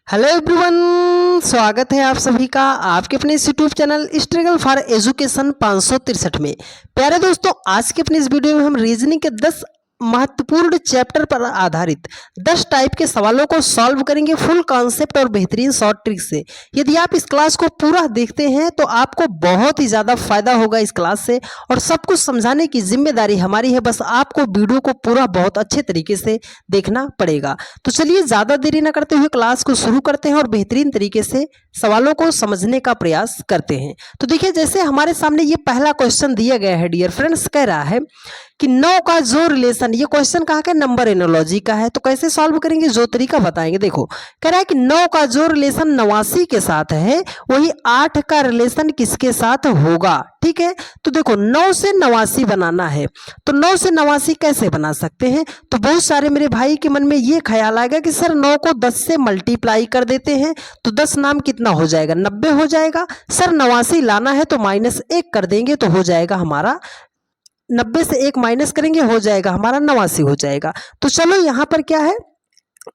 Hello everyone, स्वागत है आप सभी का आपके अपने इस YouTube channel struggle for education 563 में। प्यारे दोस्तों, आज के अपने इस वीडियो में हम रीजनिंग के 10 महत्वपूर्ण चैप्टर पर आधारित 10 टाइप के सवालों को सॉल्व करेंगे फुल कॉन्सेप्ट और बेहतरीन शॉर्ट ट्रिक से। यदि आप इस क्लास को पूरा देखते हैं तो आपको बहुत ही ज़्यादा फायदा होगा इस क्लास से, और सब कुछ समझाने की जिम्मेदारी हमारी है। बस आपको वीडियो को पूरा बहुत अच्छे तरीके से देखना पड़ेगा। तो चलिए ज़्यादा देरी न करते हुए क्लास को शुरू करते हैं और बेहतरीन तरीके से सवालों को समझने का प्रयास करते हैं। तो देखिए, जैसे हमारे सामने ये पहला क्वेश्चन दिया गया है डियर फ्रेंड्स, कह रहा है कि 9 का जो रिलेशन, ये क्वेश्चन कहाँ का, नंबर एनोलॉजी का है। तो कैसे सॉल्व करेंगे, जो तरीका बताएंगे। देखो, कह रहा है कि 9 का जो रिलेशन 89 के साथ है वही 8 का रिलेशन किसके साथ होगा। ठीक है, तो देखो 9 से 89 बनाना है, तो 9 से 89 कैसे बना सकते हैं। तो बहुत सारे मेरे भाई के मन में ये ख्याल आएगा कि सर 9 को 10 से मल्टीप्लाई कर देते हैं तो 10 नाम कितना हो जाएगा, 90 हो जाएगा। सर 89 लाना है तो -1 कर देंगे तो हो जाएगा हमारा 90 से 1 माइनस करेंगे, हो जाएगा हमारा 89 हो जाएगा। तो चलो यहाँ पर क्या है,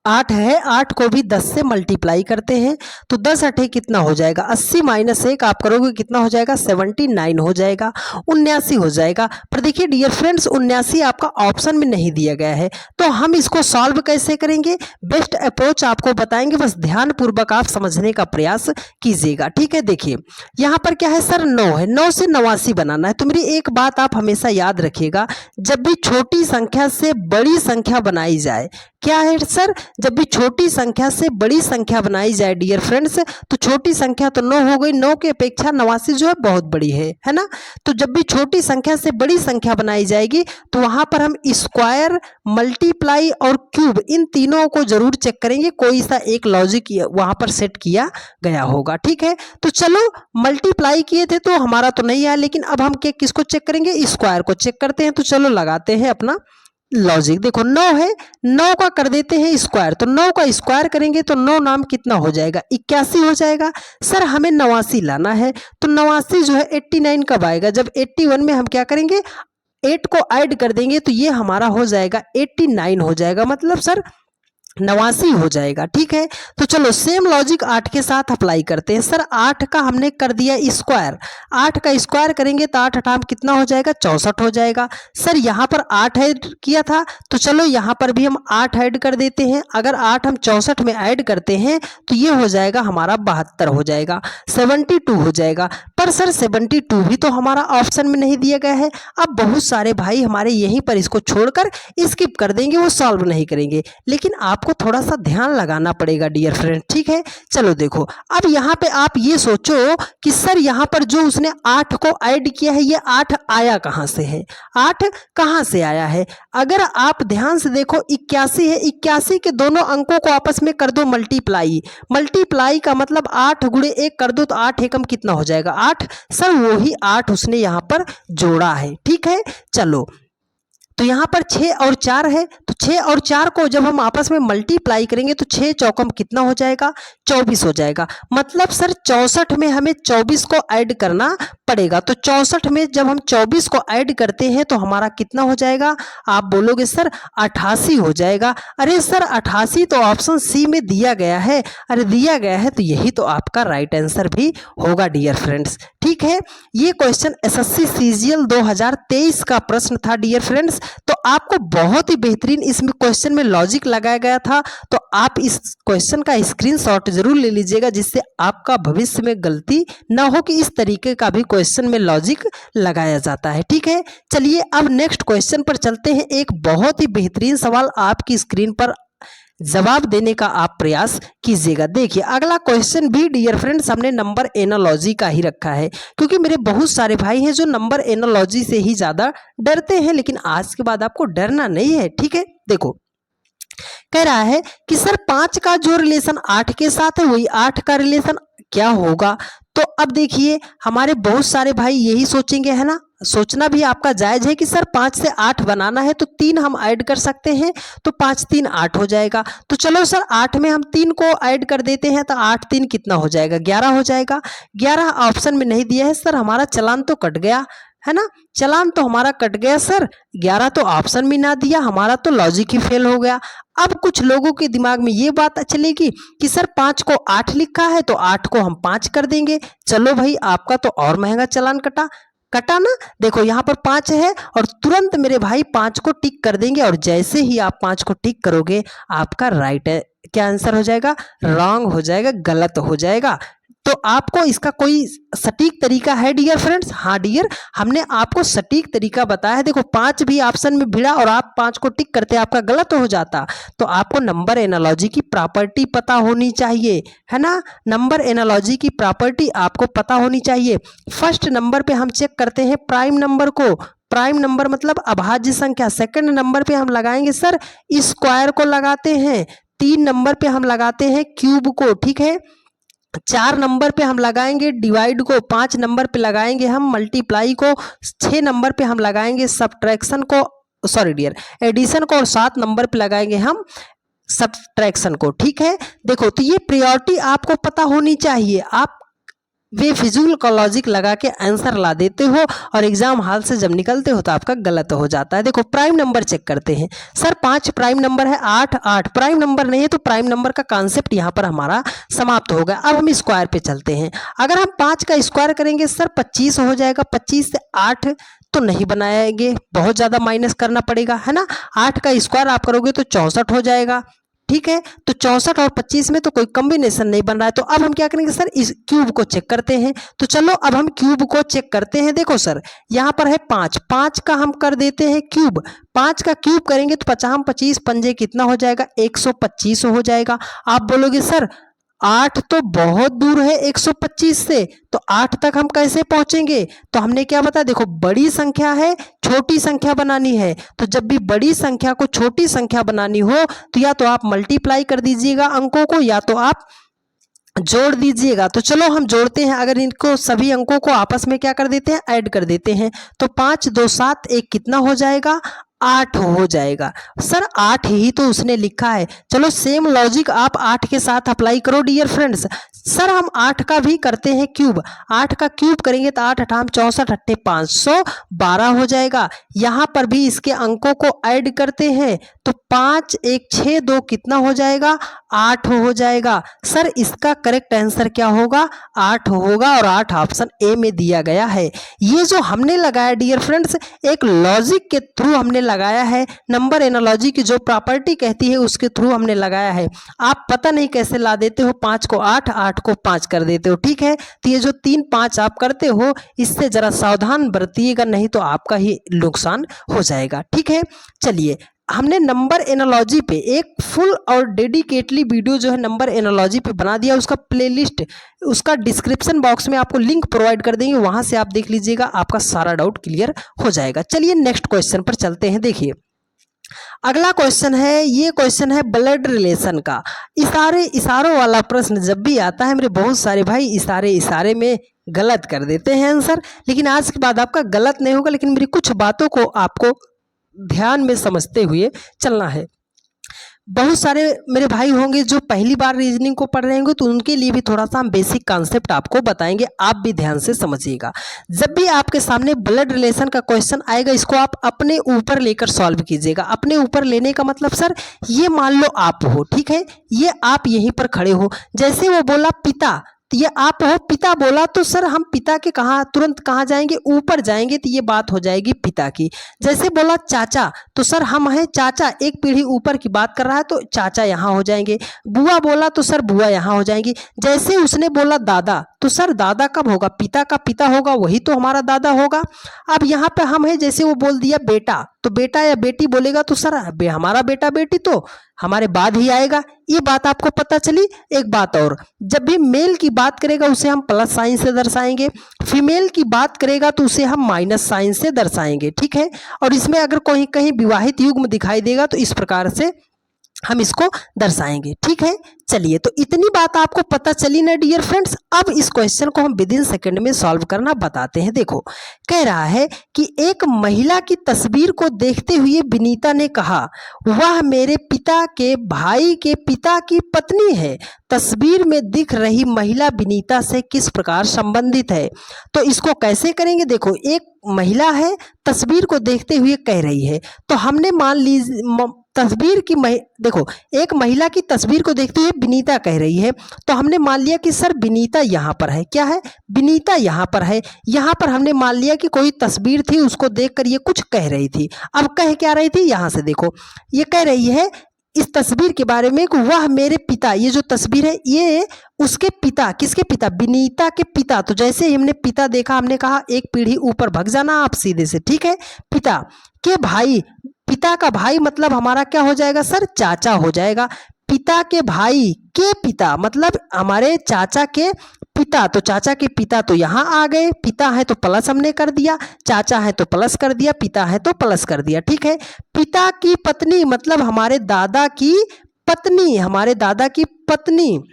8 है, 8 को भी 10 से मल्टीप्लाई करते हैं तो 10 8 कितना हो जाएगा, 80 -1 आप करोगे कितना हो जाएगा, 79 हो जाएगा, 79 हो जाएगा। पर देखिए डियर फ्रेंड्स, 79 आपका ऑप्शन में नहीं दिया गया है, तो हम इसको सॉल्व कैसे करेंगे, बेस्ट अप्रोच आपको बताएंगे। बस ध्यान पूर्वक आप समझने का प्रयास कीजिएगा। ठीक है, देखिए यहाँ पर क्या है, सर 9 है, 9 से 89 बनाना है। तो मेरी एक बात आप हमेशा याद रखिएगा, जब भी छोटी संख्या से बड़ी संख्या बनाई जाए, क्या है सर, जब भी छोटी संख्या से बड़ी संख्या बनाई जाए डियर फ्रेंड्स, तो छोटी संख्या तो 9 हो गई, 9 की अपेक्षा 89 जो है बहुत बड़ी है ना। तो जब भी छोटी संख्या से बड़ी संख्या बनाई जाएगी तो वहां पर हम स्क्वायर, मल्टीप्लाई और क्यूब, इन तीनों को जरूर चेक करेंगे, कोई सा एक लॉजिक वहां पर सेट किया गया होगा। ठीक है, तो चलो मल्टीप्लाई किए थे तो हमारा तो नहीं आया, लेकिन अब हम किसको चेक करेंगे, स्क्वायर को चेक करते हैं। तो चलो लगाते हैं अपना लॉजिक। देखो 9 है, 9 का कर देते हैं स्क्वायर, तो 9 का स्क्वायर करेंगे तो 9 नाम कितना हो जाएगा, 81 हो जाएगा। सर हमें 89 लाना है, तो 89 जो है 89 कब आएगा, जब 81 में हम क्या करेंगे, 8 को ऐड कर देंगे तो ये हमारा हो जाएगा 89 हो जाएगा, मतलब सर 89 हो जाएगा। ठीक है, तो चलो सेम लॉजिक 8 के साथ अप्लाई करते हैं। सर 8 का हमने कर दिया स्क्वायर, 8 का स्क्वायर करेंगे तो 8 8 कितना हो जाएगा, 64 हो जाएगा। सर यहाँ पर 8 ऐड किया था, तो चलो यहाँ पर भी हम 8 ऐड कर देते हैं। अगर 8 हम 64 में ऐड करते हैं तो ये हो जाएगा हमारा 72 हो जाएगा, 72 हो जाएगा। पर सर 72 भी तो हमारा ऑप्शन में नहीं दिया गया है। अब बहुत सारे भाई हमारे यहीं पर इसको छोड़कर स्किप कर देंगे, वो सॉल्व नहीं करेंगे, लेकिन आप को थोड़ा सा ध्यान लगाना पड़ेगा डियर फ्रेंड। ठीक है, चलो देखो, अब यहाँ पे आप ये सोचो कि सर यहाँ पर जो उसने 8 को ऐड किया है, ये 8 आया कहाँ से है, 8 कहाँ से आया है। अगर आप ध्यान से देखो 81 है, 81 के दोनों अंकों को आपस में कर दो मल्टीप्लाई, मल्टीप्लाई का मतलब 8 गुणे 1 कर दो तो 8 एकम कितना हो जाएगा, 8। सर वही 8 उसने यहाँ पर जोड़ा है। ठीक है, चलो तो यहाँ पर 6 और 4 है, तो 6 और 4 को जब हम आपस में मल्टीप्लाई करेंगे तो 6 चौकम कितना हो जाएगा, 24 हो जाएगा। मतलब सर 64 में हमें 24 को ऐड करना पड़ेगा। तो 64 में जब हम 24 को ऐड करते हैं तो हमारा कितना हो जाएगा, आप बोलोगे सर 88 हो जाएगा। अरे सर 88 तो ऑप्शन सी में दिया गया है, अरे दिया गया है तो यही तो आपका राइट आंसर भी होगा डियर फ्रेंड्स। ठीक है, ये क्वेश्चन एसएससी सीजीएल 2023 का प्रश्न था डियर फ्रेंड्स। तो आपको बहुत ही बेहतरीन इसमें क्वेश्चन में लॉजिक लगाया गया था, तो आप इस क्वेश्चन का स्क्रीनशॉट जरूर ले लीजिएगा, जिससे आपका भविष्य में गलती ना हो कि इस तरीके का भी क्वेश्चन में लॉजिक लगाया जाता है। ठीक है, चलिए अब नेक्स्ट क्वेश्चन पर चलते हैं। एक बहुत ही बेहतरीन सवाल आपकी स्क्रीन पर जवाब देने का आप प्रयास कीजिएगा। देखिए अगला क्वेश्चन भी डियर फ्रेंड्स हमने नंबर एनालॉजी का ही रखा है, क्योंकि मेरे बहुत सारे भाई हैं जो नंबर एनालॉजी से ही ज्यादा डरते हैं, लेकिन आज के बाद आपको डरना नहीं है। ठीक है, देखो कह रहा है कि सर 5 का जो रिलेशन 8 के साथ है वही 8 का रिलेशन क्या होगा। तो अब देखिए हमारे बहुत सारे भाई यही सोचेंगे, है ना, सोचना भी आपका जायज है कि सर 5 से 8 बनाना है तो 3 हम ऐड कर सकते हैं, तो 5 3 8 हो जाएगा। तो चलो सर 8 में हम 3 को ऐड कर देते हैं तो 8 3 कितना हो जाएगा, 11 हो जाएगा। 11 ऑप्शन में नहीं दिया है, सर हमारा चालान तो कट गया, है ना। चालान तो हमारा कट गया सर, 11 तो ऑप्शन भी ना दिया, हमारा तो लॉजिक ही फेल हो गया। अब कुछ लोगों के दिमाग में ये बात चलेगी कि सर 5 को 8 लिखा है तो 8 को हम 5 कर देंगे। चलो भाई, आपका तो और महंगा चालान कटा ना। देखो यहाँ पर 5 है और तुरंत मेरे भाई 5 को टिक कर देंगे, और जैसे ही आप 5 को टिक करोगे आपका राइट है, क्या आंसर हो जाएगा, रॉन्ग हो जाएगा, गलत हो जाएगा। तो आपको इसका कोई सटीक तरीका है डियर फ्रेंड्स? हाँ डियर, हमने आपको सटीक तरीका बताया है। देखो 5 भी ऑप्शन में भिड़ा और आप 5 को टिक करते आपका गलत हो जाता। तो आपको नंबर एनालॉजी की प्रॉपर्टी पता होनी चाहिए, है ना। नंबर एनालॉजी की प्रॉपर्टी आपको पता होनी चाहिए। फर्स्ट नंबर पे हम चेक करते हैं प्राइम नंबर को। प्राइम नंबर मतलब अभाज्य संख्या। सेकंड नंबर पे हम लगाएंगे सर स्क्वायर को लगाते हैं। 3 नंबर पे हम लगाते हैं क्यूब को, ठीक है। 4 नंबर पे हम लगाएंगे डिवाइड को। 5 नंबर पे लगाएंगे हम मल्टीप्लाई को। 6 नंबर पे हम लगाएंगे सब्ट्रैक्शन को, सॉरी डियर, एडिशन को। और 7 नंबर पे लगाएंगे हम सब्ट्रैक्शन को, ठीक है। देखो तो ये प्रायोरिटी आपको पता होनी चाहिए। आप वे फिजूल का लॉजिक लगा के आंसर ला देते हो और एग्जाम हॉल से जब निकलते हो तो आपका गलत हो जाता है। देखो प्राइम नंबर चेक करते हैं। सर 5 प्राइम नंबर है, 8 प्राइम नंबर नहीं है, तो प्राइम नंबर का कॉन्सेप्ट यहाँ पर हमारा समाप्त हो गया। अब हम स्क्वायर पे चलते हैं। अगर हम 5 का स्क्वायर करेंगे सर 25 हो जाएगा। 25 से 8 तो नहीं बनाएंगे, बहुत ज़्यादा माइनस करना पड़ेगा, है ना। 8 का स्क्वायर आप करोगे तो 64 हो जाएगा, ठीक है। तो 64 और 25 में तो कोई कॉम्बिनेशन नहीं बन रहा है। तो अब हम क्या करेंगे सर, इस क्यूब को चेक करते हैं। तो चलो अब हम क्यूब को चेक करते हैं। देखो सर यहाँ पर है 5 का हम कर देते हैं क्यूब। 5 का क्यूब करेंगे तो 50 25 पंजे कितना हो जाएगा, 125 हो जाएगा। आप बोलोगे सर 8 तो बहुत दूर है 125 से, तो 8 तक हम कैसे पहुंचेंगे? तो हमने क्या बताया, देखो बड़ी संख्या है, छोटी संख्या बनानी है। तो जब भी बड़ी संख्या को छोटी संख्या बनानी हो तो या तो आप मल्टीप्लाई कर दीजिएगा अंकों को, या तो आप जोड़ दीजिएगा। तो चलो हम जोड़ते हैं। अगर इनको सभी अंकों को आपस में क्या कर देते हैं, ऐड कर देते हैं, तो 5 2 7 1 कितना हो जाएगा, 8 हो जाएगा। सर 8 ही तो उसने लिखा है। चलो सेम लॉजिक आप 8 के साथ अप्लाई करो डियर फ्रेंड्स। सर हम 8 का भी करते हैं क्यूब। 8 का क्यूब करेंगे तो 8 8 64 8 512 हो जाएगा। यहाँ पर भी इसके अंकों को ऐड करते हैं तो 5 1 6 2 कितना हो जाएगा, 8 हो जाएगा। सर इसका करेक्ट आंसर क्या होगा, 8 होगा, और 8 ऑप्शन ए में दिया गया है। ये जो हमने लगाया डियर फ्रेंड्स, एक लॉजिक के थ्रू हमने लगाया है। नंबर एनालॉजी की जो प्रॉपर्टी कहती है उसके थ्रू हमने लगाया है। आप पता नहीं कैसे ला देते हो, 5 को 8 8 को 5 कर देते हो, ठीक है। तो ये जो 3 5 आप करते हो इससे जरा सावधान बरतिएगा, नहीं तो आपका ही नुकसान हो जाएगा, ठीक है। चलिए हमने नंबर एनालॉजी पे एक फुल और डेडिकेटली वीडियो जो है नंबर एनालॉजी पे बना दिया। उसका प्लेलिस्ट, उसका डिस्क्रिप्शन बॉक्स में आपको लिंक प्रोवाइड कर देंगे, वहां से आप देख लीजिएगा, आपका सारा डाउट क्लियर हो जाएगा। चलिए नेक्स्ट क्वेश्चन पर चलते हैं। देखिए अगला क्वेश्चन है, ये क्वेश्चन है ब्लड रिलेशन का। इशारों वाला प्रश्न जब भी आता है मेरे बहुत सारे भाई इशारे में गलत कर देते हैं आंसर, लेकिन आज के बाद आपका गलत नहीं होगा, लेकिन मेरी कुछ बातों को आपको ध्यान में समझते हुए चलना है। बहुत सारे मेरे भाई होंगे जो पहली बार रीजनिंग को पढ़ रहे होंगे, तो उनके लिए भी थोड़ा सा हम बेसिक कॉन्सेप्ट आपको बताएंगे, आप भी ध्यान से समझिएगा। जब भी आपके सामने ब्लड रिलेशन का क्वेश्चन आएगा, इसको आप अपने ऊपर लेकर सॉल्व कीजिएगा। अपने ऊपर लेने का मतलब सर, ये मान लो आप हो, ठीक है, ये आप यहीं पर खड़े हो। जैसे वो बोला पिता, तो ये आप हो, पिता बोला, तो सर हम पिता के तुरंत कहाँ जाएंगे, ऊपर जाएंगे, तो ये बात हो जाएगी पिता की। जैसे बोला चाचा, तो सर हम हैं चाचा, एक पीढ़ी ऊपर की बात कर रहा है, तो चाचा यहाँ हो जाएंगे। बुआ बोला तो सर बुआ यहाँ हो जाएंगी। जैसे उसने बोला दादा, तो सर दादा कब होगा, पिता का पिता होगा, वही तो हमारा दादा होगा। अब यहाँ पे हम हैं, जैसे वो बोल दिया बेटा, तो बेटा या बेटी बोलेगा तो सर हमारा बेटा बेटी तो हमारे बाद ही आएगा। ये बात आपको पता चली। एक बात और, जब भी मेल की बात करेगा उसे हम प्लस साइन से दर्शाएंगे, फीमेल की बात करेगा तो उसे हम माइनस साइन से दर्शाएंगे, ठीक है। और इसमें अगर कोई कहीं विवाहित युग्म दिखाई देगा तो इस प्रकार से हम इसको दर्शाएंगे। ठीक है, चलिए तो इतनी बात आपको पता चली ना डियर फ्रेंड्स। अब इस क्वेश्चन को हम विद इन सेकंड में सॉल्व करना बताते हैं। देखो, कह रहा है कि एक महिला की तस्वीर को देखते हुए विनीता ने कहा, वह मेरे पिता के भाई के पिता की पत्नी है। तस्वीर में दिख रही महिला विनीता से किस प्रकार संबंधित है? तो इसको कैसे करेंगे? देखो, एक महिला है, तस्वीर को देखते हुए कह रही है, तो हमने मान लीजिए तस्वीर की देखो, एक महिला की तस्वीर को देखते हुए विनीता कह रही है, तो हमने मान लिया कि सर विनीता यहाँ पर है। क्या है? विनीता यहाँ पर है। यहाँ पर हमने मान लिया कि कोई तस्वीर थी, उसको देखकर ये कुछ कह रही थी। अब कह क्या रही थी? यहाँ से देखो, ये कह रही है इस तस्वीर के बारे में कि वह मेरे पिता, ये जो तस्वीर है ये उसके पिता, किसके पिता? विनीता के पिता। तो जैसे ही हमने पिता देखा, हमने कहा एक पीढ़ी ऊपर भाग जाना आप सीधे से। ठीक है, पिता के भाई, पिता का भाई मतलब हमारा क्या हो जाएगा सर? चाचा हो जाएगा। पिता के भाई के पिता मतलब हमारे चाचा के पिता, तो चाचा के पिता तो यहाँ आ गए। पिता है तो प्लस हमने कर दिया, चाचा है तो प्लस कर दिया, पिता है तो प्लस कर दिया। ठीक है, पिता की पत्नी मतलब हमारे दादा की पत्नी, हमारे दादा की पत्नी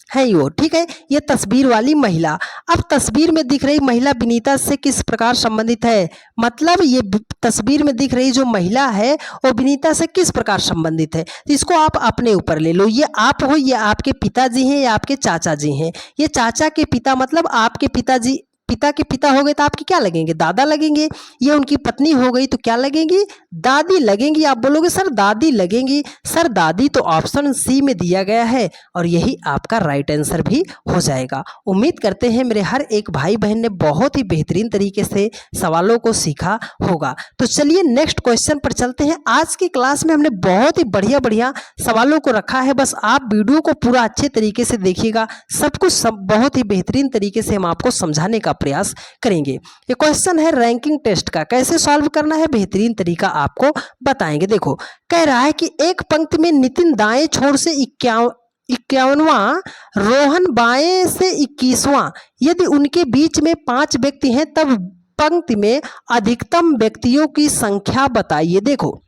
है वो। ठीक है, ये तस्वीर वाली महिला। अब तस्वीर में दिख रही महिला विनीता से किस प्रकार संबंधित है? मतलब ये तस्वीर में दिख रही जो महिला है वो विनीता से किस प्रकार संबंधित है? तो इसको आप अपने ऊपर ले लो। ये आप हो, ये आपके पिताजी हैं, या आपके चाचा जी हैं। ये चाचा के पिता मतलब आपके पिताजी, पिता के पिता हो गए तो आपके क्या लगेंगे? दादा लगेंगे। ये उनकी पत्नी हो गई तो क्या लगेंगी? दादी लगेंगी। आप बोलोगे सर दादी लगेंगी। सर दादी तो ऑप्शन सी में दिया गया है और यही आपका राइट आंसर भी हो जाएगा। उम्मीद करते हैं मेरे हर एक भाई बहन ने बहुत ही बेहतरीन तरीके से सवालों को सीखा होगा। तो चलिए नेक्स्ट क्वेश्चन पर चलते हैं। आज की क्लास में हमने बहुत ही बढ़िया बढ़िया सवालों को रखा है, बस आप वीडियो को पूरा अच्छे तरीके से देखिएगा। सब कुछ बहुत ही बेहतरीन तरीके से हम आपको समझाने का प्रयास करेंगे। ये क्वेश्चन है रैंकिंग टेस्ट का, कैसे सॉल्व करना है बेहतरीन तरीका आपको बताएंगे। देखो, कह रहा है कि एक पंक्ति में नितिन दाएं छोर से 51वां, रोहन बाएं से 21वां, यदि उनके बीच में 5 व्यक्ति हैं तब पंक्ति में अधिकतम व्यक्तियों की संख्या बताइए। देखो,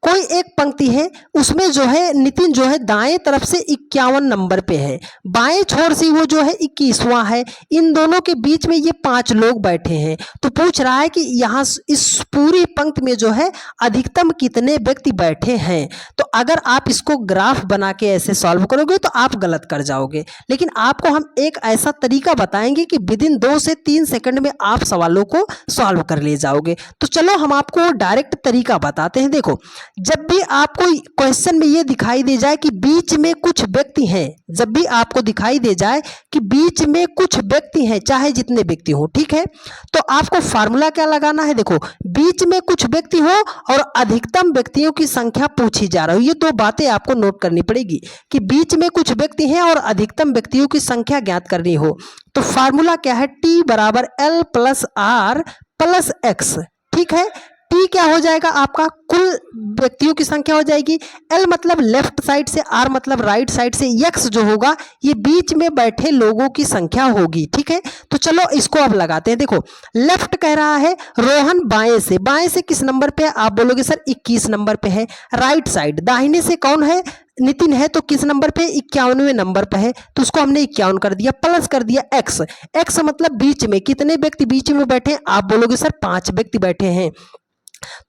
कोई एक पंक्ति है, उसमें जो है नितिन जो है दाएं तरफ से 51 नंबर पे है, बाएं छोर से वो जो है 21वां है। इन दोनों के बीच में ये 5 लोग बैठे हैं। तो पूछ रहा है कि यहाँ इस पूरी पंक्ति में जो है अधिकतम कितने व्यक्ति बैठे हैं। तो अगर आप इसको ग्राफ बना के ऐसे सॉल्व करोगे तो आप गलत कर जाओगे, लेकिन आपको हम एक ऐसा तरीका बताएंगे कि विद इन 2 से 3 सेकंड में आप सवालों को सॉल्व कर ले जाओगे। तो चलो हम आपको डायरेक्ट तरीका बताते हैं। देखो, जब भी आपको क्वेश्चन में ये दिखाई दे जाए कि बीच में कुछ व्यक्ति हैं, जब भी आपको दिखाई दे जाए कि बीच में कुछ व्यक्ति हैं, चाहे जितने व्यक्ति हो, ठीक है, तो आपको फार्मूला क्या लगाना है? देखो, बीच में कुछ व्यक्ति हो और अधिकतम व्यक्तियों की संख्या पूछी जा रही है। ये 2 बातें आपको नोट करनी पड़ेगी कि बीच में कुछ व्यक्ति हैं और अधिकतम व्यक्तियों की संख्या ज्ञात करनी हो। तो फार्मूला क्या है? T बराबर L plus R plus X। ठीक है, T क्या हो जाएगा? आपका कुल व्यक्तियों की संख्या हो जाएगी। L मतलब लेफ्ट साइड से, R मतलब राइट साइड से, X जो होगा ये बीच में बैठे लोगों की संख्या होगी। ठीक है, तो चलो इसको अब लगाते हैं। देखो, लेफ्ट कह रहा है रोहन बाएं से, बाएं से किस नंबर पे है? आप बोलोगे सर 21 नंबर पे है। राइट साइड दाहिने से कौन है? नितिन है, तो किस नंबर पे? 51वें नंबर पे है, तो उसको हमने 51 कर दिया, प्लस कर दिया X। X मतलब बीच में, कितने व्यक्ति बीच में बैठे? आप बोलोगे सर 5 व्यक्ति बैठे हैं।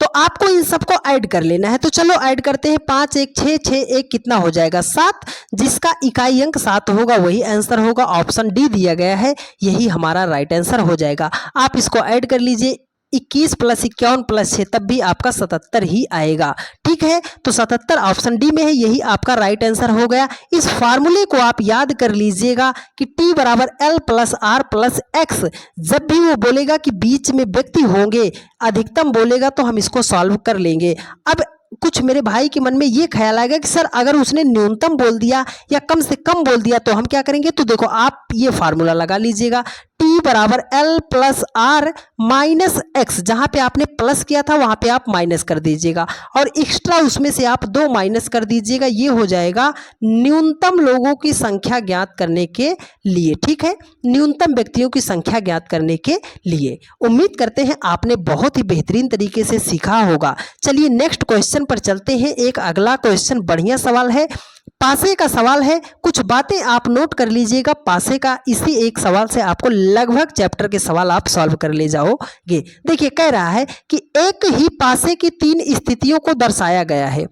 तो आपको इन सबको ऐड कर लेना है। तो चलो ऐड करते हैं। 5 1 6 6 1 कितना हो जाएगा? 7। जिसका इकाई अंक 7 होगा वही आंसर होगा। ऑप्शन डी दिया गया है, यही हमारा राइट आंसर हो जाएगा। आप इसको ऐड कर लीजिए, 21 प्लस 51 प्लस 6, तब भी आपका 77 ही आएगा। ठीक है, तो 77 ऑप्शन डी में है, यही आपका राइट आंसर हो गया। इस फार्मूले को आप याद कर लीजिएगा कि T बराबर L plus R plus X। जब भी वो बोलेगा कि बीच में व्यक्ति होंगे, अधिकतम बोलेगा, तो हम इसको सॉल्व कर लेंगे। अब कुछ मेरे भाई के मन में ये ख्याल आएगा कि सर अगर उसने न्यूनतम बोल दिया या कम से कम बोल दिया तो हम क्या करेंगे? तो देखो, आप ये फार्मूला लगा लीजिएगा, टी बराबर L plus R minus X, जहां पे आपने प्लस किया था वहां पे आप माइनस कर दीजिएगा और एक्स्ट्रा उसमें से आप 2 माइनस कर दीजिएगा। ये हो जाएगा न्यूनतम लोगों की संख्या ज्ञात करने के लिए, ठीक है, न्यूनतम व्यक्तियों की संख्या ज्ञात करने के लिए। उम्मीद करते हैं आपने बहुत ही बेहतरीन तरीके से सीखा होगा। चलिए नेक्स्ट क्वेश्चन पर चलते हैं। एक अगला क्वेश्चन बढ़िया सवाल है, पासे का सवाल है। कुछ बातें आप नोट कर लीजिएगा पासे का, इसी एक सवाल से आपको लगभग चैप्टर के सवाल आप सॉल्व कर ले जाओगे। देखिए कह रहा है कि एक ही पासे की 3 स्थितियों को दर्शाया गया है।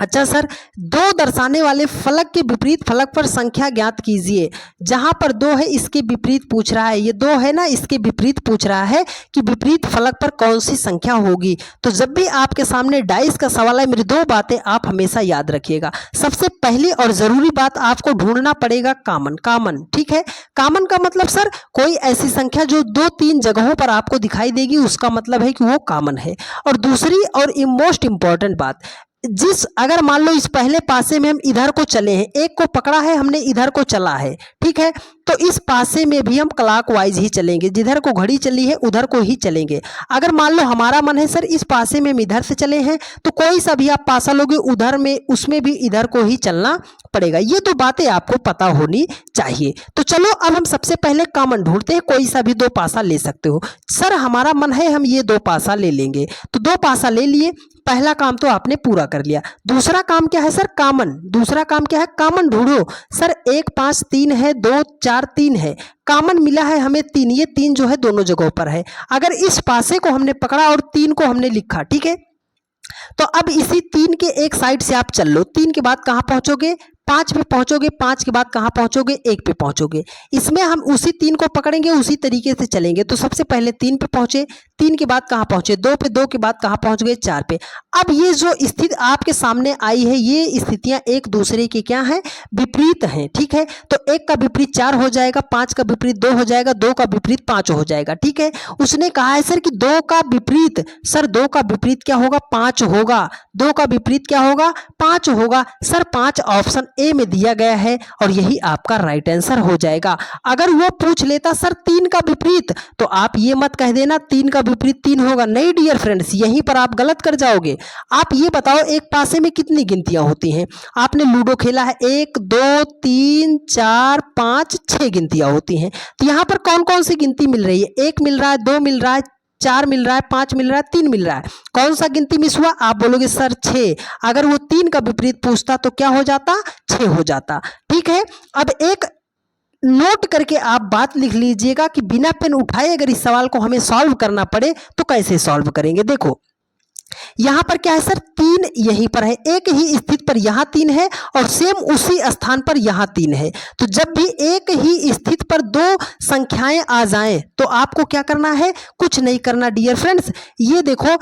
अच्छा सर, 2 दर्शाने वाले फलक के विपरीत फलक पर संख्या ज्ञात कीजिए। जहां पर 2 है इसके विपरीत पूछ रहा है, ये 2 है ना, इसके विपरीत पूछ रहा है कि विपरीत फलक पर कौन सी संख्या होगी। तो जब भी आपके सामने डाइस का सवाल है, मेरी 2 बातें आप हमेशा याद रखिएगा। सबसे पहली और जरूरी बात, आपको ढूंढना पड़ेगा कॉमन। कॉमन, ठीक है, कॉमन का मतलब सर कोई ऐसी संख्या जो 2-3 जगहों पर आपको दिखाई देगी, उसका मतलब है कि वो कॉमन है। और दूसरी और मोस्ट इंपॉर्टेंट बात, अगर मान लो इस पहले पासे में हम इधर को चले हैं, एक को पकड़ा है हमने, इधर को चला है, ठीक है, तो इस पासे में भी हम क्लॉकवाइज ही चलेंगे, जिधर को घड़ी चली है उधर को ही चलेंगे। अगर मान लो हमारा मन है सर इस पासे में हम इधर से चले हैं, तो कोई सा भी आप पासा लोगे उधर में, उसमें भी इधर को ही चलना पड़ेगा। ये तो बातें आपको पता होनी चाहिए। तो चलो अब हम सबसे पहले कॉमन ढूंढते हैं। कोई सा भी 2 पासा ले सकते हो। सर हमारा मन है हम ये 2 पासा ले लेंगे, तो 2 पासा ले लिए, पहला काम तो आपने पूरा कर लिया। दूसरा काम क्या है सर? कॉमन। दूसरा काम क्या है? कॉमन ढूंढो। सर 1 5 3 है, 2 4 3 है, कॉमन मिला है हमें 3, ये 3 जो है दोनों जगहों पर है। अगर इस पासे को हमने पकड़ा और 3 को हमने लिखा, ठीक है, तो अब इसी 3 के एक साइड से आप चल लो। 3 के बाद कहां पहुंचोगे? 5 पे पहुंचोगे। 5 के बाद कहां पहुंचोगे? 1 पे पहुंचोगे। इसमें हम उसी 3 को पकड़ेंगे, उसी तरीके से चलेंगे। तो सबसे पहले 3 पे पहुंचे, 3 के बाद कहां पहुंचे? 2 पे, 2 के बाद कहां पहुंच गए? 4 पे। अब ये जो स्थिति आपके सामने आई है, ये स्थितियां एक दूसरे की क्या है? विपरीत हैं, ठीक है। तो 1 का विपरीत 4 हो जाएगा, 5 का विपरीत 2 हो जाएगा, 2 का विपरीत 5 हो जाएगा, ठीक है। उसने कहा है सर कि 2 का विपरीत, सर 2 का विपरीत क्या होगा? 5 होगा। 2 का विपरीत क्या होगा? 5 होगा। सर 5 ऑप्शन ए में दिया गया है और यही आपका राइट आंसर हो जाएगा। अगर वो पूछ लेता सर 3 का विपरीत, तो आप ये मत कह देना 3 का विपरीत 3 होगा। नहीं डियर फ्रेंड्स, यहीं पर आप गलत कर जाओगे। आप ये बताओ एक पासे में कितनी गिनतियां होती हैं? आपने लूडो खेला है, 1 2 3 4 5 6 गिनतियां होती हैं। तो यहां पर कौन कौन सी गिनती मिल रही है? 1 मिल रहा है, 2 मिल रहा है, 4 मिल रहा है, 5 मिल रहा है, 3 मिल रहा है। कौन सा गिनती मिस हुआ? आप बोलोगे सर 6। अगर वो 3 का विपरीत पूछता तो क्या हो जाता? 6 हो जाता, ठीक है। अब एक नोट करके आप बात लिख लीजिएगा कि बिना पेन उठाए अगर इस सवाल को हमें सॉल्व करना पड़े तो कैसे सॉल्व करेंगे। देखो यहां पर क्या है सर? 3 यहीं पर है, एक ही स्थिति पर यहां 3 है और सेम उसी स्थान पर यहां 3 है। तो जब भी एक ही स्थिति पर 2 संख्याएं आ जाएं तो आपको क्या करना है? कुछ नहीं करना डियर फ्रेंड्स। ये देखो,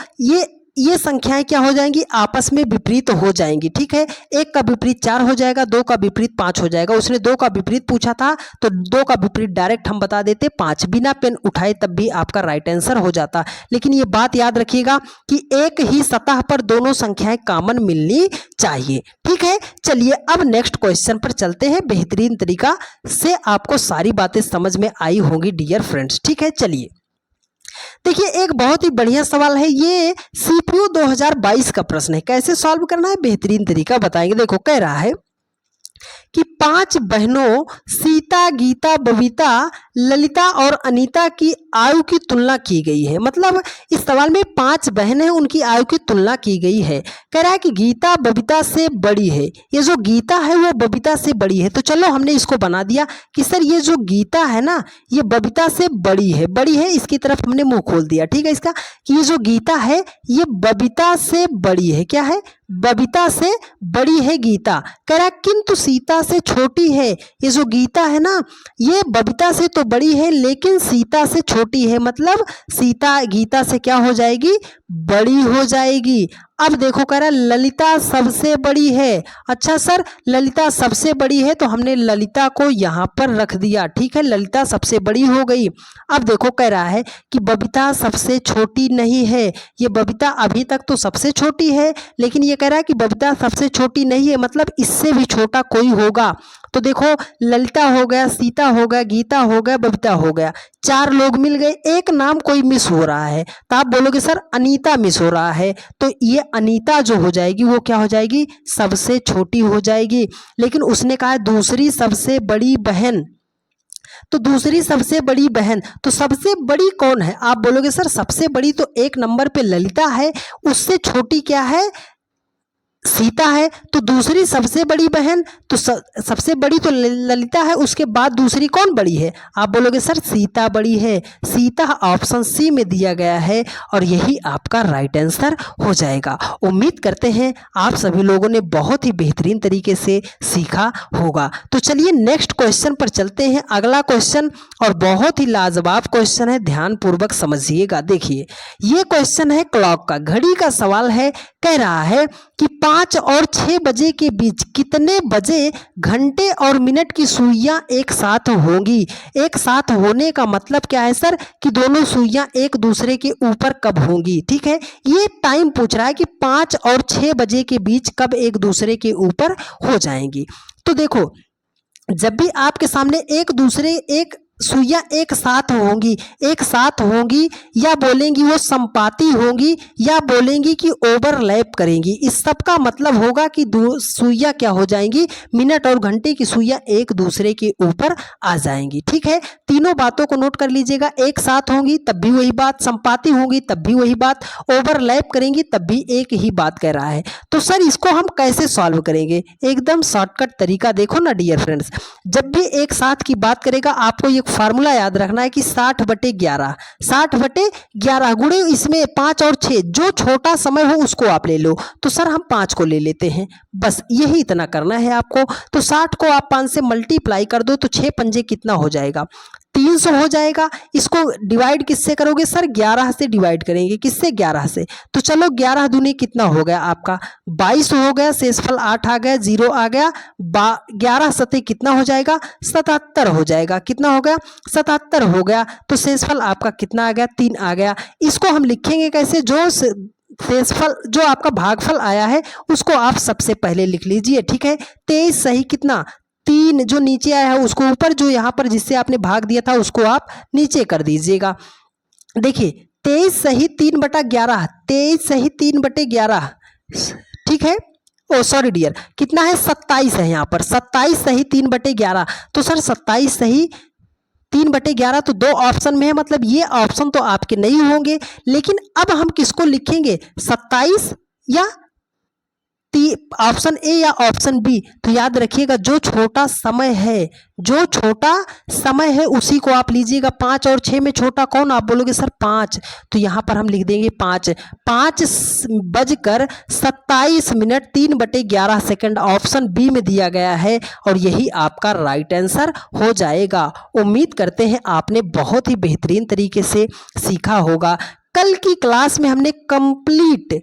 ये संख्याएं क्या हो जाएंगी? आपस में विपरीत हो जाएंगी, ठीक है। 1 का विपरीत 4 हो जाएगा, 2 का विपरीत 5 हो जाएगा। उसने 2 का विपरीत पूछा था तो 2 का विपरीत डायरेक्ट हम बता देते 5, बिना पेन उठाए, तब भी आपका राइट आंसर हो जाता। लेकिन ये बात याद रखिएगा कि एक ही सतह पर दोनों संख्याएं कॉमन मिलनी चाहिए, ठीक है। चलिए अब नेक्स्ट क्वेश्चन पर चलते हैं। बेहतरीन तरीका से आपको सारी बातें समझ में आई होंगी डियर फ्रेंड्स, ठीक है। चलिए देखिए एक बहुत ही बढ़िया सवाल है, ये सीपीयू 2022 का प्रश्न है। कैसे सॉल्व करना है? बेहतरीन तरीका बताएंगे। देखो कह रहा है कि 5 बहनों सीता, गीता, बबीता, ललिता और अनीता की आयु की तुलना की गई है। मतलब इस सवाल में 5 बहन हैं, उनकी आयु की तुलना की गई है। कह रहा है कि गीता बबीता से बड़ी है। ये जो गीता है वो बबीता से बड़ी है। तो चलो हमने इसको बना दिया कि सर ये जो गीता है ना, ये बबीता से बड़ी है। बड़ी है इसकी तरफ हमने मुंह खोल दिया, ठीक है। इसका कि ये जो गीता है ये बबीता से बड़ी है। क्या है? बबीता से बड़ी है गीता। कह रहा है किंतु सीता से छोटी है। ये जो गीता है ना, ये बबीता से तो बड़ी है लेकिन सीता से छोटी है। मतलब सीता गीता से क्या हो जाएगी? बड़ी हो जाएगी। अब देखो कह रहा है ललिता सबसे बड़ी है। अच्छा सर ललिता सबसे बड़ी है तो हमने ललिता को यहाँ पर रख दिया, ठीक है, ललिता सबसे बड़ी हो गई। अब देखो कह रहा है कि बबीता सबसे छोटी नहीं है। ये बबीता अभी तक तो सबसे छोटी है, लेकिन ये कह रहा है कि बबीता सबसे छोटी नहीं है, मतलब इससे भी छोटा कोई होगा। तो देखो ललिता हो गया, सीता हो गया, गीता हो गया, बबीता हो गया, 4 लोग मिल गए, एक नाम कोई मिस हो रहा है। तो आप बोलोगे सर अनीता मिस हो रहा है, तो ये अनीता जो हो जाएगी वो क्या हो जाएगी, सबसे छोटी हो जाएगी। लेकिन उसने कहा है दूसरी सबसे बड़ी बहन, तो दूसरी सबसे बड़ी बहन, तो सबसे बड़ी कौन है? आप बोलोगे सर सबसे बड़ी तो 1 नंबर पे ललिता है, उससे छोटी क्या है, सीता है। तो दूसरी सबसे बड़ी बहन तो सबसे बड़ी तो ललिता है, उसके बाद दूसरी कौन बड़ी है? आप बोलोगे सर सीता बड़ी है। सीता ऑप्शन सी में दिया गया है और यही आपका राइट आंसर हो जाएगा। उम्मीद करते हैं आप सभी लोगों ने बहुत ही बेहतरीन तरीके से सीखा होगा। तो चलिए नेक्स्ट क्वेश्चन पर चलते हैं। अगला क्वेश्चन और बहुत ही लाजवाब क्वेश्चन है, ध्यानपूर्वक समझिएगा। देखिए ये क्वेश्चन है क्लॉक का, घड़ी का सवाल है। कह रहा है कि 5 और 6 बजे के बीच कितने बजे घंटे और मिनट की सुइयां एक साथ होंगी? एक साथ होने का मतलब क्या है सर, कि दोनों सुइयां एक दूसरे के ऊपर कब होंगी, ठीक है। ये टाइम पूछ रहा है कि 5 और 6 बजे के बीच कब एक दूसरे के ऊपर हो जाएंगी। तो देखो जब भी आपके सामने एक सुइयां एक साथ होंगी, एक साथ होंगी, या बोलेंगी वो संपाती होंगी, या बोलेंगी कि ओवरलैप करेंगी, इस सब का मतलब होगा कि सुइयां क्या हो जाएंगी, मिनट और घंटे की सुइयां एक दूसरे के ऊपर आ जाएंगी, ठीक है। तीनों बातों को नोट कर लीजिएगा, एक साथ होंगी तब भी वही बात, संपाती होंगी तब भी वही बात, ओवरलैप करेंगी तब भी एक ही बात कह रहा है। तो सर इसको हम कैसे सॉल्व करेंगे? एकदम शॉर्टकट तरीका देखो ना डियर फ्रेंड्स, जब भी एक साथ की बात करेगा आपको ये फार्मूला याद रखना है कि 60/11, 60/11 गुणे इसमें 5 और 6, जो छोटा समय हो उसको आप ले लो। तो सर हम 5 को ले लेते हैं, बस यही इतना करना है आपको। तो 60 को आप 5 से मल्टीप्लाई कर दो तो 6 पंजे कितना हो जाएगा, 300 हो जाएगा। इसको डिवाइड किससे करोगे सर, 11 से डिवाइड करेंगे, किससे, 11 से। तो चलो 11 दूनी कितना हो गया आपका 22 हो गया, शेषफल 8 आ गया, 0 आ गया, 11 सते कितना हो जाएगा, 77 हो जाएगा। कितना हो गया, 77 हो गया। तो शेषफल आपका कितना आ गया, 3 आ गया। इसको हम लिखेंगे कैसे, जो शेषफल जो आपका भागफल आया है उसको आप सबसे पहले लिख लीजिए, ठीक है। 23 सही कितना, 3 जो नीचे आया है उसको ऊपर, जो यहाँ पर जिससे आपने भाग दिया था उसको आप नीचे कर दीजिएगा। देखिए 23 सही 3/11, 23 सही 3/11, ठीक है। ओ सॉरी डियर, कितना है, 27 है यहाँ पर, 27 सही 3/11। तो सर 27 सही 3/11 तो 2 ऑप्शन में है, मतलब ये ऑप्शन तो आपके नहीं होंगे। लेकिन अब हम किसको लिखेंगे, 27 या ऑप्शन ए या ऑप्शन बी? तो याद रखिएगा जो छोटा समय है, जो छोटा समय है उसी को आप लीजिएगा। 5 और 6 में छोटा कौन, आप बोलोगे सर 5, तो यहाँ पर हम लिख देंगे 5, 5:27 3/11 सेकंड ऑप्शन बी में दिया गया है और यही आपका राइट आंसर हो जाएगा। उम्मीद करते हैं आपने बहुत ही बेहतरीन तरीके से सीखा होगा। कल की क्लास में हमने कंप्लीट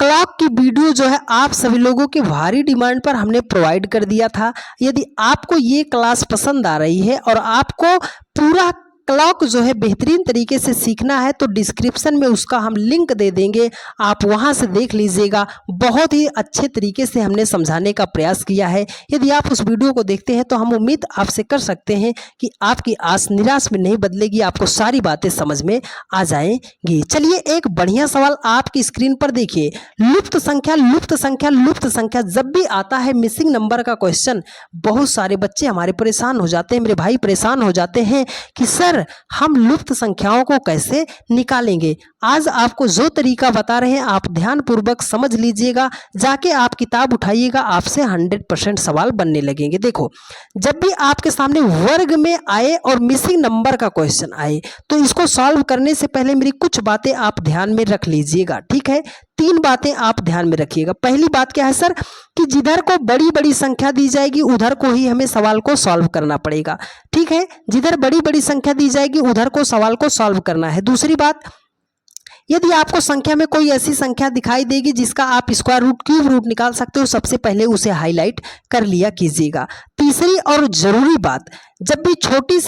क्लॉक की वीडियो जो है आप सभी लोगों के भारी डिमांड पर हमने प्रोवाइड कर दिया था। यदि आपको ये क्लास पसंद आ रही है और आपको पूरा क्लॉक जो है बेहतरीन तरीके से सीखना है तो डिस्क्रिप्शन में उसका हम लिंक दे देंगे, आप वहां से देख लीजिएगा। बहुत ही अच्छे तरीके से हमने समझाने का प्रयास किया है। यदि आप उस वीडियो को देखते हैं तो हम उम्मीद आपसे कर सकते हैं कि आपकी आस निराश में नहीं बदलेगी, आपको सारी बातें समझ में आ जाएंगी। चलिए एक बढ़िया सवाल आपकी स्क्रीन पर देखिए, लुप्त संख्या जब भी आता है मिसिंग नंबर का क्वेश्चन, बहुत सारे बच्चे हमारे परेशान हो जाते हैं, मेरे भाई परेशान हो जाते हैं कि सर हम लुप्त संख्याओं को कैसे निकालेंगे। आज आपको जो तरीका बता रहे हैं आप ध्यान पूर्वक समझ लीजिएगा, जाके आप किताब उठाइएगा, आपसे 100% सवाल बनने लगेंगे। देखो जब भी आपके सामने वर्ग में आए और मिसिंग नंबर का क्वेश्चन आए तो इसको सॉल्व करने से पहले मेरी कुछ बातें आप ध्यान में रख लीजिएगा, ठीक है। 3 बातें आप ध्यान में रखिएगा। पहली बात क्या है सर, कि जिधर को बड़ी बड़ी संख्या दी जाएगी उधर को ही हमें सवाल को सॉल्व करना पड़ेगा, ठीक है। जिधर बड़ी बड़ी संख्या दी जाएगी उधर को सवाल को सॉल्व करना है। दूसरी बात, यदि आपको संख्या में कोई ऐसी संख्या दिखाई देगी जिसका आप स्क्वायर रूट, क्यूब रूट निकाल सकते हो, सबसे पहले उसे हाईलाइट कर लिया कीजिएगा। तीसरी और जरूरी बात, जब भी छोटी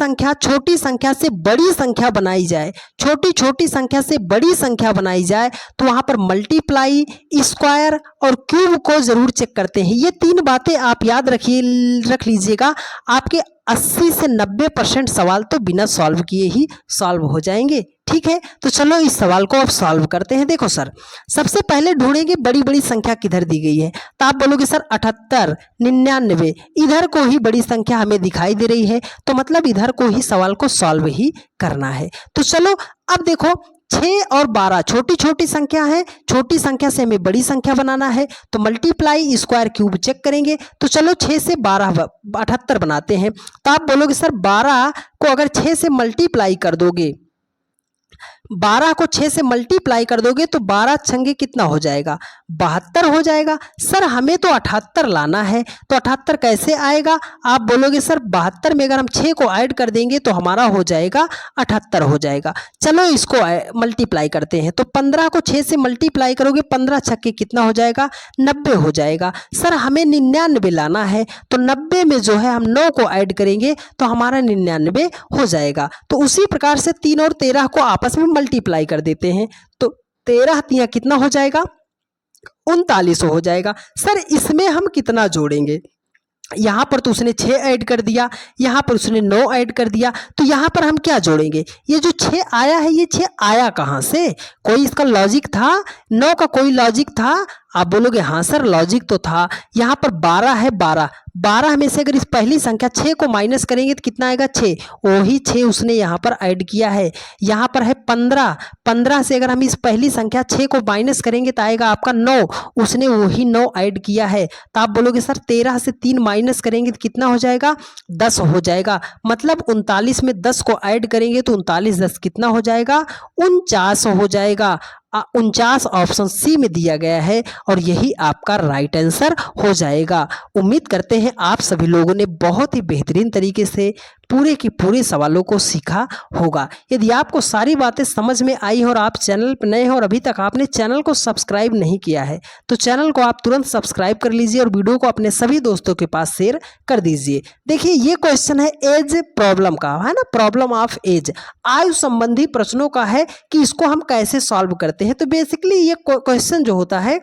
संख्या से बड़ी संख्या बनाई जाए, छोटी संख्या से बड़ी संख्या बनाई जाए, तो वहां पर मल्टीप्लाई, स्क्वायर और क्यूब को जरूर चेक करते हैं। ये 3 बातें आप याद रख लीजिएगा। आपके 80 से 90% सवाल तो बिना सॉल्व किए ही सॉल्व हो जाएंगे। ठीक है, तो चलो इस सवाल को अब सॉल्व करते हैं। देखो सर, सबसे पहले ढूंढेंगे बड़ी बड़ी संख्या किधर दी गई है। तो आप बोलोगे सर 78, 99, इधर को ही बड़ी संख्या हमें दिखाई दे रही है, तो मतलब इधर को ही सवाल को सॉल्व ही करना है। तो चलो अब देखो 6 और 12 छोटी छोटी संख्या है, छोटी संख्या से हमें बड़ी संख्या बनाना है, तो मल्टीप्लाई, स्क्वायर, क्यूब चेक करेंगे। तो चलो 6 से 12 78 बनाते हैं। तो आप बोलोगे सर 12 को अगर 6 से मल्टीप्लाई कर दोगे, 12 को 6 से मल्टीप्लाई कर दोगे तो 12 छंगे कितना हो जाएगा, 72 हो जाएगा। सर हमें तो 78 लाना है, तो 78 कैसे आएगा। आप बोलोगे सर 72 में अगर हम 6 को ऐड कर देंगे तो हमारा हो जाएगा 78 हो जाएगा। चलो इसको मल्टीप्लाई करते हैं। तो 15 को 6 से मल्टीप्लाई करोगे, 15 छक्के कितना हो जाएगा, 90 हो जाएगा। सर हमें 99 लाना है, तो 90 में जो है हम 9 को ऐड करेंगे तो हमारा 99 हो जाएगा। तो उसी प्रकार से 3 और 13 को आपस में मल्टीप्लाई कर देते हैं, तो 13 तिया कितना हो जाएगा, 39 हो जाएगा। सर इसमें हम कितना जोड़ेंगे, यहाँ पर तो उसने 6 ऐड कर दिया, यहाँ पर उसने 9 ऐड कर दिया, तो यहाँ पर हम क्या जोड़ेंगे। ये जो 6 आया है, ये 6 आया कहाँ से, कोई इसका लॉजिक था, 9 का कोई लॉजिक था। आप बोलोगे हाँ सर लॉजिक तो था। यहाँ पर 12 है, 12 में से अगर इस पहली संख्या 6 को माइनस करेंगे तो कितना आएगा, 6, वही 6 उसने यहाँ पर ऐड किया है। यहाँ पर है 15 से अगर हम इस पहली संख्या 6 को माइनस करेंगे तो आएगा आपका 9, उसने वही 9 ऐड किया है। तो आप बोलोगे सर 13 से 3 माइनस करेंगे तो कितना हो जाएगा, 10 हो जाएगा। मतलब 39 में 10 को ऐड करेंगे तो 39 10 कितना हो जाएगा, 49 हो जाएगा। 49 ऑप्शन सी में दिया गया है और यही आपका राइट आंसर हो जाएगा। उम्मीद करते हैं आप सभी लोगों ने बहुत ही बेहतरीन तरीके से पूरे के पूरे सवालों को सीखा होगा। यदि आपको सारी बातें समझ में आई और आप चैनल पर नए हो और अभी तक आपने चैनल को सब्सक्राइब नहीं किया है तो चैनल को आप तुरंत सब्सक्राइब कर लीजिए और वीडियो को अपने सभी दोस्तों के पास शेयर कर दीजिए। देखिए ये क्वेश्चन है एज प्रॉब्लम का, है ना, प्रॉब्लम ऑफ एज, आयु संबंधी प्रश्नों का है कि इसको हम कैसे सॉल्व करते हैं। तो बेसिकली ये क्वेश्चन जो होता है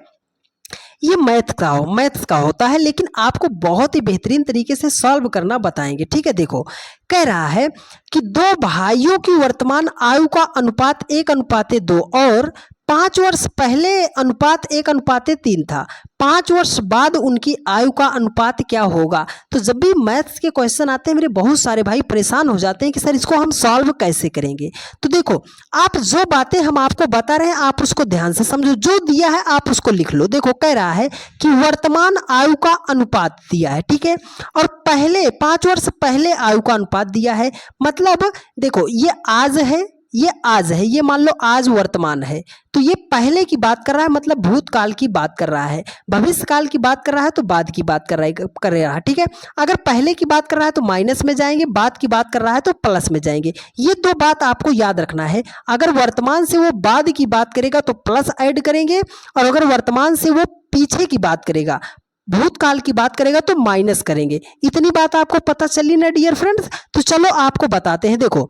ये मैथ्स का होता है, लेकिन आपको बहुत ही बेहतरीन तरीके से सॉल्व करना बताएंगे। ठीक है, देखो कह रहा है कि 2 भाइयों की वर्तमान आयु का अनुपात 1:2 और 5 वर्ष पहले अनुपात 1:3 था, 5 वर्ष बाद उनकी आयु का अनुपात क्या होगा। तो जब भी मैथ्स के क्वेश्चन आते हैं मेरे बहुत सारे भाई परेशान हो जाते हैं कि सर इसको हम सॉल्व कैसे करेंगे। तो देखो आप जो बातें हम आपको बता रहे हैं आप उसको ध्यान से समझो, जो दिया है आप उसको लिख लो। देखो कह रहा है कि वर्तमान आयु का अनुपात दिया है, ठीक है, और पहले 5 वर्ष पहले आयु का अनुपात दिया है। मतलब देखो ये आज है, ये मान लो आज वर्तमान है, तो ये पहले की बात कर रहा है, मतलब भूतकाल की बात कर रहा है। भविष्य काल की बात कर रहा है तो बाद की बात कर रहा है। ठीक है, अगर पहले की बात कर रहा है तो माइनस में जाएंगे, बाद की बात कर रहा है तो प्लस में जाएंगे। ये 2 बात आपको याद रखना है। अगर वर्तमान से वो बाद की बात करेगा तो प्लस ऐड करेंगे, और अगर वर्तमान से वो पीछे की बात करेगा, भूतकाल की बात करेगा तो माइनस करेंगे। इतनी बात आपको पता चली ना डियर फ्रेंड्स। तो चलो आपको बताते हैं। देखो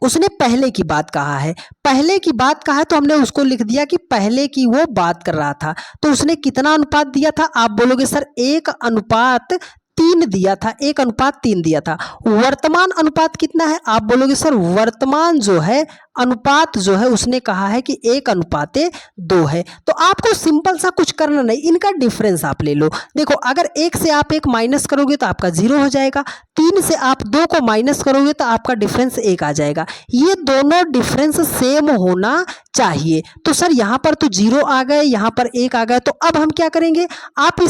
उसने पहले की बात कहा है, पहले की बात कहा है तो हमने उसको लिख दिया कि पहले की वो बात कर रहा था। तो उसने कितना अनुपात दिया था, आप बोलोगे सर 1:3 दिया था, 1:3 दिया था। वर्तमान अनुपात कितना है, आप बोलोगे सर वर्तमान जो है अनुपात जो है उसने कहा है कि 1:2 है। तो आपको सिंपल सा कुछ करना नहीं, इनका डिफरेंस आप ले लो। देखो अगर 1 से आप 1 माइनस करोगे तो आपका 0 हो जाएगा, 3 से आप 2 को माइनस करोगे तो आपका डिफरेंस 1 आ जाएगा। ये दोनों डिफरेंस सेम होना चाहिए। तो सर यहाँ पर तो 0 आ गए, यहाँ पर 1 आ गए, तो अब हम क्या करेंगे, आप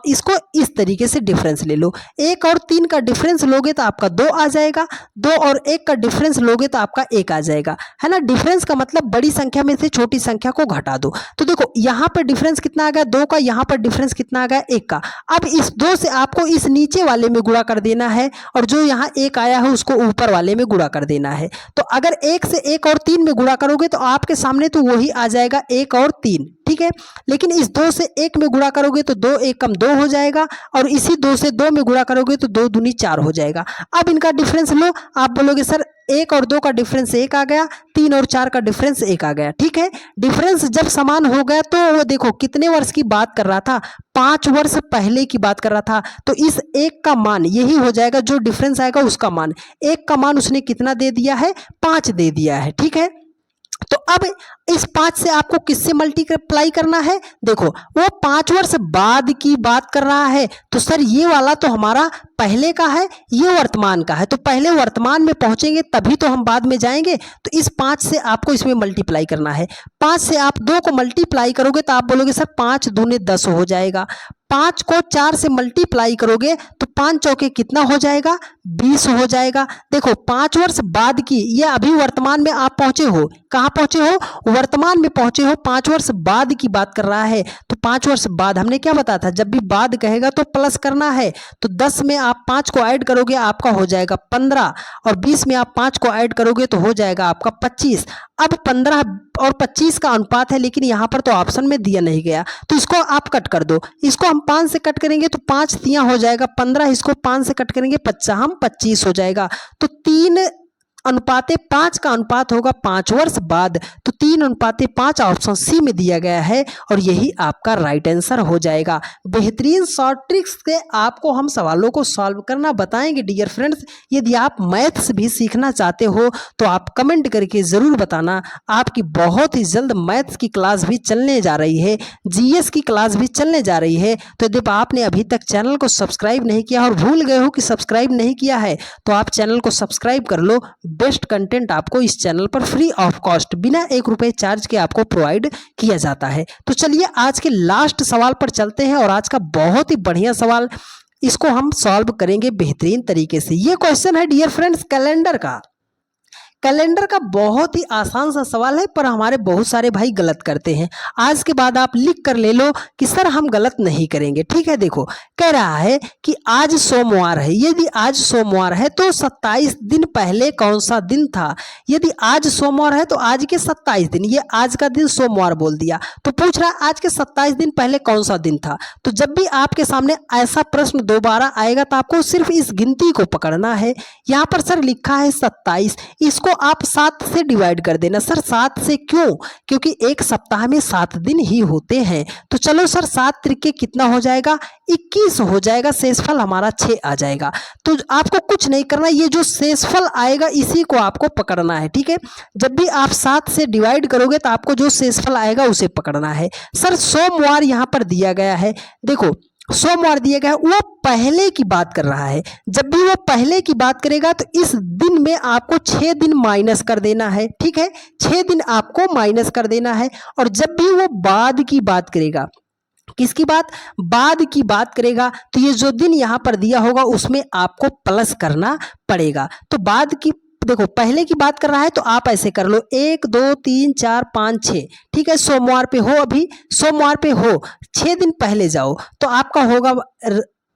इसको इस तरीके से डिफरेंस ले लो। 1 और 3 का डिफरेंस लोगे तो आपका 2 आ जाएगा, 2 और 1 का डिफरेंस लोगे तो आपका 1 आ जाएगा, है ना। डिफरेंस का मतलब बड़ी संख्या में से छोटी संख्या को घटा दो। तो देखो यहाँ पर डिफरेंस कितना आ गया 2 का, यहाँ पर डिफरेंस कितना आ गया 1 का। अब इस 2 से आपको इस नीचे वाले में गुणा कर देना है और जो यहाँ 1 आया है उसको ऊपर वाले में गुणा कर देना है। तो अगर 1 से 1 और 3 में गुणा करोगे तो आपके सामने तो वही आ जाएगा 1 और 3, ठीक है। लेकिन इस 2 से 1 में गुणा करोगे तो 2 1 कम 2 हो जाएगा और इसी 2 से 2 में गुणा करोगे तो 2 दूनी 4 हो जाएगा। अब इनका डिफरेंस लो, आप बोलोगे सर 1 और 2 का डिफरेंस 1 आ गया, 3 और 4 का डिफरेंस 1 आ गया, ठीक है। डिफरेंस जब समान हो गया तो वो देखो कितने वर्ष की बात कर रहा था, 5 वर्ष पहले की बात कर रहा था। तो इस 1 का मान यही हो जाएगा, जो डिफरेंस आएगा उसका मान। 1 का मान उसने कितना दे दिया है, 5 दे दिया है, ठीक है। तो अब इस 5 से आपको किससे मल्टीप्लाई करना है, देखो वो 5 वर्ष बाद की बात कर रहा है तो सर ये वाला तो हमारा पहले का है, ये वर्तमान का है, तो पहले वर्तमान में पहुंचेंगे तभी तो हम बाद में जाएंगे। तो इस 5 से आपको इसमें मल्टीप्लाई करना है। 5 से आप 2 को मल्टीप्लाई करोगे तो आप बोलोगे सर 5 दूने 10 हो जाएगा। 5 को 4 से मल्टीप्लाई करोगे तो 5 चौके कितना हो जाएगा, 20 हो जाएगा। देखो 5 वर्ष बाद की, ये अभी वर्तमान में आप पहुंचे हो, कहाँ पहुंचे हो, वर्तमान में पहुंचे हो, 5 वर्ष बाद की बात कर रहा है। तो 5 वर्ष बाद हमने क्या बताया था, जब भी बाद कहेगा तो प्लस करना है। तो 10 में आप 5 को ऐड करोगे आपका हो जाएगा 15 और 20 में आप 5 को ऐड करोगे तो हो जाएगा आपका 25। अब 15 और 25 का अनुपात है, लेकिन यहाँ पर तो ऑप्शन में दिया नहीं गया, तो इसको आप कट कर दो। इसको हम 5 से कट करेंगे तो 5 तियां हो जाएगा 15, इसको 5 से कट करेंगे 25 हो जाएगा। तो 3 अनुपाते 5 का अनुपात होगा 5 वर्ष बाद। तो 3 अनुपाते 5 ऑप्शन सी में दिया गया है और यही आपका राइट आंसर हो जाएगा। बेहतरीन शॉर्ट ट्रिक्स से आपको हम सवालों को सॉल्व करना बताएंगे डियर फ्रेंड्स। यदि आप मैथ्स भी सीखना चाहते हो तो आप कमेंट करके ज़रूर बताना। आपकी बहुत ही जल्द मैथ्स की क्लास भी चलने जा रही है, जीएस की क्लास भी चलने जा रही है। तो यदि आपने अभी तक चैनल को सब्सक्राइब नहीं किया और भूल गए हो कि सब्सक्राइब नहीं किया है तो आप चैनल को सब्सक्राइब कर लो। बेस्ट कंटेंट आपको इस चैनल पर फ्री ऑफ कॉस्ट बिना 1 रुपए चार्ज के आपको प्रोवाइड किया जाता है। तो चलिए आज के लास्ट सवाल पर चलते हैं और आज का बहुत ही बढ़िया सवाल, इसको हम सॉल्व करेंगे बेहतरीन तरीके से। ये क्वेश्चन है डियर फ्रेंड्स कैलेंडर का। कैलेंडर का बहुत ही आसान सा सवाल है पर हमारे बहुत सारे भाई गलत करते हैं। आज के बाद आप लिख कर ले लो कि सर हम गलत नहीं करेंगे, ठीक है। देखो कह रहा है कि आज सोमवार है, यदि आज सोमवार है तो 27 दिन पहले कौन सा दिन था। यदि आज सोमवार है तो आज के 27 दिन, ये आज का दिन सोमवार बोल दिया, तो पूछ रहा है आज के 27 दिन पहले कौन सा दिन था। तो जब भी आपके सामने ऐसा प्रश्न दोबारा आएगा तो आपको सिर्फ इस गिनती को पकड़ना है। यहाँ पर सर लिखा है 27, इसको आप 7 से डिवाइड कर देना। सर 7 से क्यों, क्योंकि एक सप्ताह में 7 दिन ही होते हैं। तो चलो सर 7 त्रिके कितना हो जाएगा, 21 हो जाएगा। शेषफल हमारा 6 आ जाएगा। तो आपको कुछ नहीं करना, ये जो शेषफल आएगा इसी को आपको पकड़ना है, ठीक है। जब भी आप 7 से डिवाइड करोगे तो आपको जो शेषफल आएगा उसे पकड़ना है। सर सोमवार यहाँ पर दिया गया है, देखो सोमवार दिया गया है, वो पहले की बात कर रहा है। जब भी वो पहले की बात करेगा तो इस दिन में आपको 6 दिन माइनस कर देना है, ठीक है। 6 दिन आपको माइनस कर देना है। और जब भी वो बाद की बात करेगा, किसकी बात, बाद की बात करेगा, तो ये जो दिन यहाँ पर दिया होगा उसमें आपको प्लस करना पड़ेगा। तो बाद की, देखो पहले की बात कर रहा है तो आप ऐसे कर लो 1 2 3 4 5 6, ठीक है। सोमवार पे हो, अभी सोमवार पे हो, 6 दिन पहले जाओ तो आपका होगा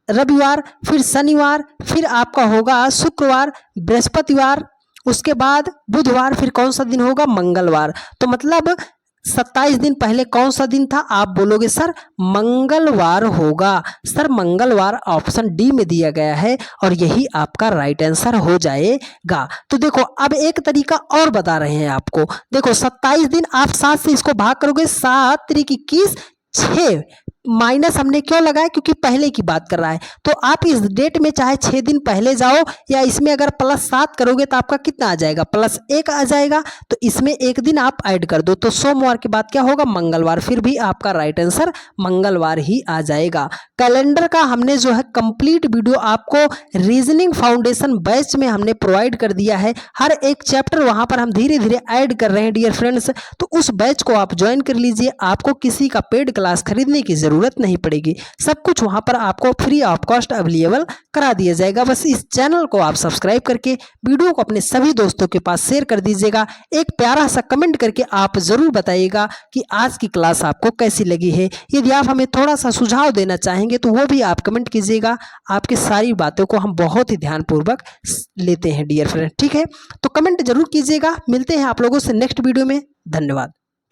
रविवार, फिर शनिवार, फिर आपका होगा शुक्रवार, बृहस्पतिवार, उसके बाद बुधवार, फिर कौन सा दिन होगा, मंगलवार। तो मतलब 27 दिन पहले कौन सा दिन था, आप बोलोगे सर मंगलवार होगा। सर मंगलवार ऑप्शन डी में दिया गया है और यही आपका राइट आंसर हो जाएगा। तो देखो अब एक तरीका और बता रहे हैं आपको। देखो 27 दिन आप 7 से इसको भाग करोगे, 7 त्रिक 21, 6 माइनस हमने क्यों लगाया, क्योंकि पहले की बात कर रहा है। तो आप इस डेट में चाहे 6 दिन पहले जाओ या इसमें अगर +7 करोगे तो आपका कितना आ जाएगा, +1 आ जाएगा। तो इसमें एक दिन आप ऐड कर दो तो सोमवार के बाद क्या होगा, मंगलवार। फिर भी आपका राइट आंसर मंगलवार ही आ जाएगा। कैलेंडर का हमने जो है कंप्लीट वीडियो आपको रीजनिंग फाउंडेशन बैच में हमने प्रोवाइड कर दिया है। हर एक चैप्टर वहां पर हम धीरे धीरे ऐड कर रहे हैं डियर फ्रेंड्स। तो उस बैच को आप ज्वाइन कर लीजिए। आपको किसी का पेड क्लास खरीदने की जरूरत ज़रूरत नहीं पड़ेगी। सब कुछ वहाँ पर आपको फ्री ऑफ कॉस्ट अवेलेबल करा दिया जाएगा। बस इस चैनल को आप सब्सक्राइब करके वीडियो को अपने सभी दोस्तों के पास शेयर कर दीजिएगा। एक प्यारा सा कमेंट करके आप ज़रूर बताइएगा कि आज की क्लास आपको कैसी लगी है। यदि आप हमें थोड़ा सा सुझाव देना चाहेंगे तो वो भी आप कमेंट कीजिएगा। आपकी सारी बातों को हम बहुत ही ध्यानपूर्वक लेते हैं डियर फ्रेंड। ठीक है, तो कमेंट जरूर कीजिएगा। मिलते हैं आप लोगों से नेक्स्ट वीडियो में। धन्यवाद।